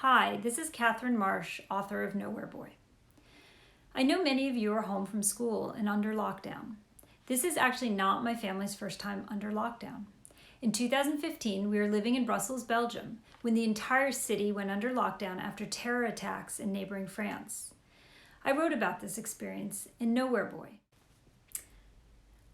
Hi, this is Katherine Marsh, author of Nowhere Boy. I know many of you are home from school and under lockdown. This is actually not my family's first time under lockdown. In 2015, we were living in Brussels, Belgium, when the entire city went under lockdown after terror attacks in neighboring France. I wrote about this experience in Nowhere Boy.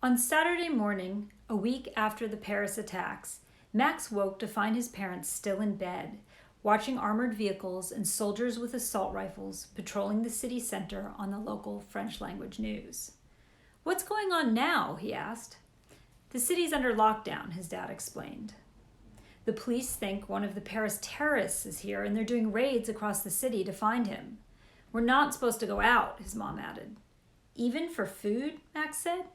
On Saturday morning, a week after the Paris attacks, Max woke to find his parents still in bed, watching armored vehicles and soldiers with assault rifles patrolling the city center on the local French-language news. "What's going on now?" he asked. "The city's under lockdown," his dad explained. "The police think one of the Paris terrorists is here and they're doing raids across the city to find him. We're not supposed to go out," his mom added. "Even for food?" Max said.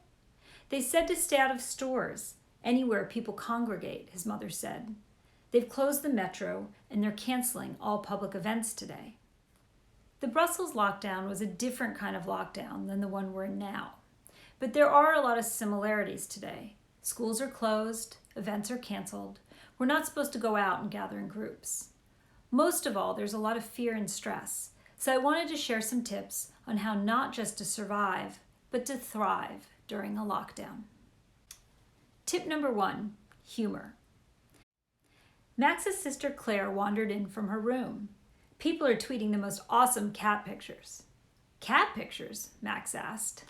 "They said to stay out of stores, anywhere people congregate," his mother said. "They've closed the metro and they're canceling all public events today." The Brussels lockdown was a different kind of lockdown than the one we're in now. But there are a lot of similarities today. Schools are closed, events are canceled. We're not supposed to go out and gather in groups. Most of all, there's a lot of fear and stress. So I wanted to share some tips on how not just to survive, but to thrive during a lockdown. Tip number 1, humor. Max's sister Claire wandered in from her room. "People are tweeting the most awesome cat pictures." "Cat pictures?" Max asked.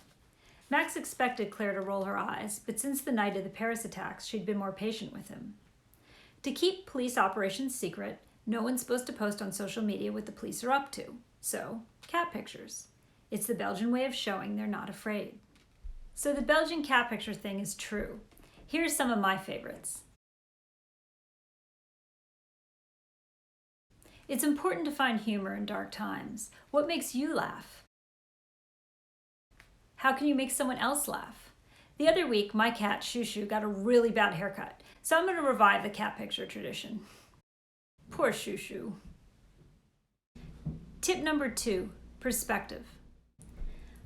Max expected Claire to roll her eyes, but since the night of the Paris attacks, she'd been more patient with him. To keep police operations secret, no one's supposed to post on social media what the police are up to. So, cat pictures. It's the Belgian way of showing they're not afraid. So the Belgian cat picture thing is true. Here's some of my favorites. It's important to find humor in dark times. What makes you laugh? How can you make someone else laugh? The other week, my cat, Shushu, got a really bad haircut, so I'm going to revive the cat picture tradition. Poor Shushu. Tip number 2, perspective.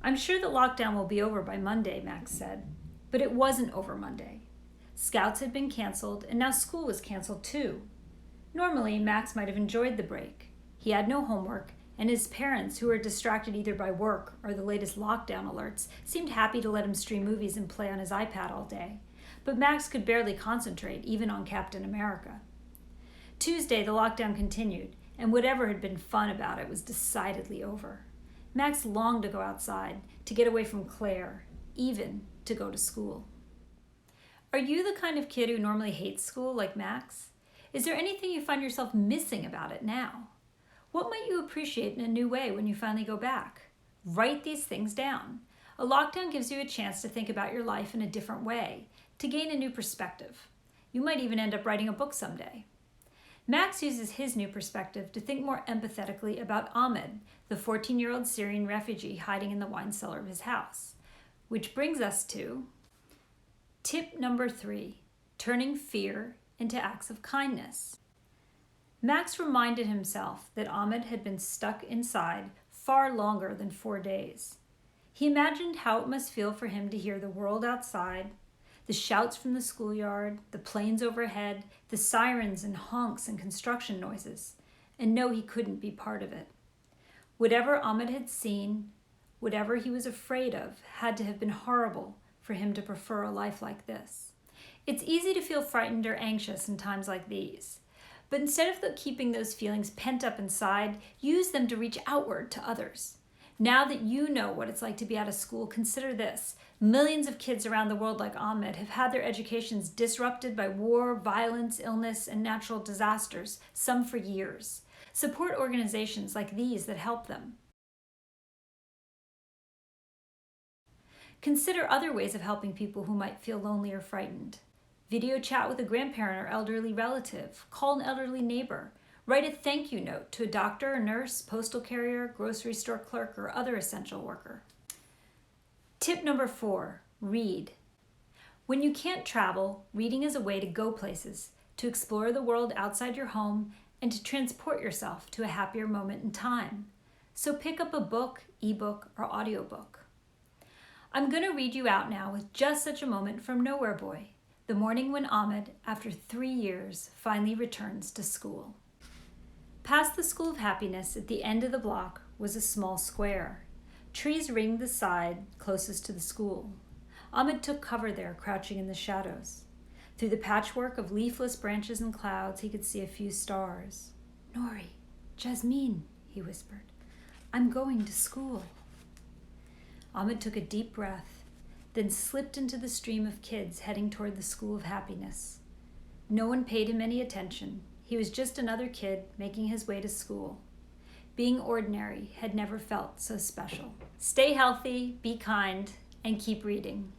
"I'm sure the lockdown will be over by Monday," Max said. But it wasn't over Monday. Scouts had been canceled, and now school was canceled too. Normally, Max might have enjoyed the break. He had no homework, and his parents, who were distracted either by work or the latest lockdown alerts, seemed happy to let him stream movies and play on his iPad all day. But Max could barely concentrate, even on Captain America. Tuesday, the lockdown continued, and whatever had been fun about it was decidedly over. Max longed to go outside, to get away from Claire, even to go to school. Are you the kind of kid who normally hates school like Max? Is there anything you find yourself missing about it now? What might you appreciate in a new way when you finally go back? Write these things down. A lockdown gives you a chance to think about your life in a different way, to gain a new perspective. You might even end up writing a book someday. Max uses his new perspective to think more empathetically about Ahmed, the 14-year-old Syrian refugee hiding in the wine cellar of his house. Which brings us to tip number 3, turning fear into acts of kindness. Max reminded himself that Ahmed had been stuck inside far longer than 4 days. He imagined how it must feel for him to hear the world outside, the shouts from the schoolyard, the planes overhead, the sirens and honks and construction noises, and know he couldn't be part of it. Whatever Ahmed had seen, whatever he was afraid of, had to have been horrible for him to prefer a life like this. It's easy to feel frightened or anxious in times like these. But instead of keeping those feelings pent up inside, use them to reach outward to others. Now that you know what it's like to be out of school, consider this. Millions of kids around the world like Ahmed have had their educations disrupted by war, violence, illness, and natural disasters, some for years. Support organizations like these that help them. Consider other ways of helping people who might feel lonely or frightened. Video chat with a grandparent or elderly relative. Call an elderly neighbor. Write a thank you note to a doctor, a nurse, postal carrier, grocery store clerk, or other essential worker. Tip number 4, read. When you can't travel, reading is a way to go places, to explore the world outside your home, and to transport yourself to a happier moment in time. So pick up a book, ebook, or audiobook. I'm going to read you out now with just such a moment from Nowhere Boy, the morning when Ahmed, after 3 years, finally returns to school. Past the School of Happiness, at the end of the block, was a small square. Trees ringed the side closest to the school. Ahmed took cover there, crouching in the shadows. Through the patchwork of leafless branches and clouds, he could see a few stars. "Nori, Jasmine," he whispered. "I'm going to school." Ahmed took a deep breath, then slipped into the stream of kids heading toward the School of Happiness. No one paid him any attention. He was just another kid making his way to school. Being ordinary had never felt so special. Stay healthy, be kind, and keep reading.